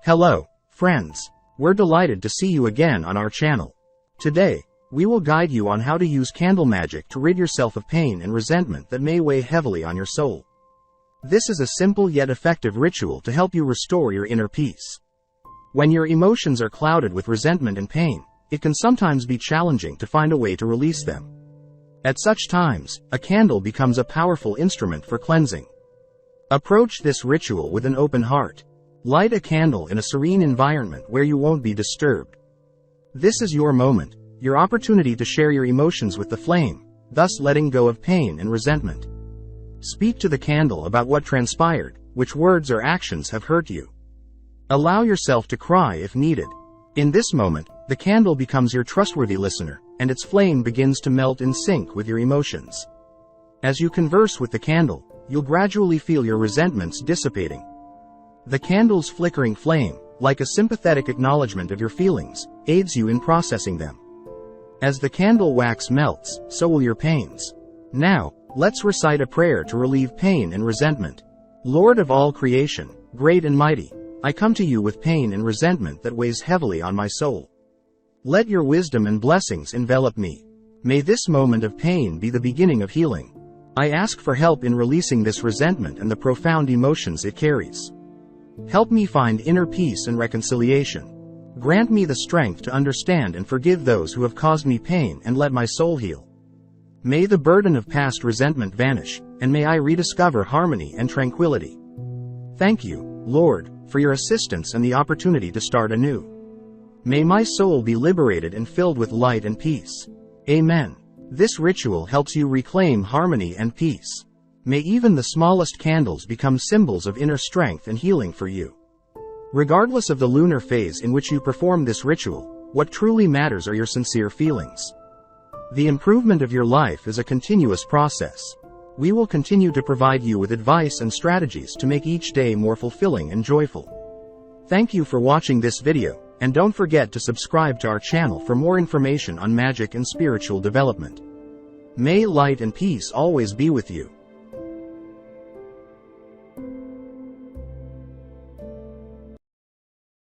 Hello, friends. We're delighted to see you again on our channel. Today, we will guide you on how to use candle magic to rid yourself of pain and resentment that may weigh heavily on your soul. This is a simple yet effective ritual to help you restore your inner peace. When your emotions are clouded with resentment and pain, it can sometimes be challenging to find a way to release them. At such times, a candle becomes a powerful instrument for cleansing. Approach this ritual with an open heart. Light a candle in a serene environment where you won't be disturbed. This is your moment, your opportunity to share your emotions with the flame, thus letting go of pain and resentment. Speak to the candle about what transpired, which words or actions have hurt you. Allow yourself to cry if needed. In this moment, the candle becomes your trustworthy listener, and its flame begins to melt in sync with your emotions. As you converse with the candle, you'll gradually feel your resentments dissipating. The candle's flickering flame, like a sympathetic acknowledgement of your feelings, aids you in processing them. As the candle wax melts, so will your pains. Now, let's recite a prayer to relieve pain and resentment. Lord of all creation, great and mighty, I come to you with pain and resentment that weighs heavily on my soul. Let your wisdom and blessings envelop me. May this moment of pain be the beginning of healing. I ask for help in releasing this resentment and the profound emotions it carries. Help me find inner peace and reconciliation. Grant me the strength to understand and forgive those who have caused me pain and let my soul heal. May the burden of past resentment vanish, and may I rediscover harmony and tranquility. Thank you, Lord, for your assistance and the opportunity to start anew. May my soul be liberated and filled with light and peace. Amen. This ritual helps you reclaim harmony and peace. May even the smallest candles become symbols of inner strength and healing for you. Regardless of the lunar phase in which you perform this ritual, what truly matters are your sincere feelings. The improvement of your life is a continuous process. We will continue to provide you with advice and strategies to make each day more fulfilling and joyful. Thank you for watching this video, and don't forget to subscribe to our channel for more information on magic and spiritual development. May light and peace always be with you.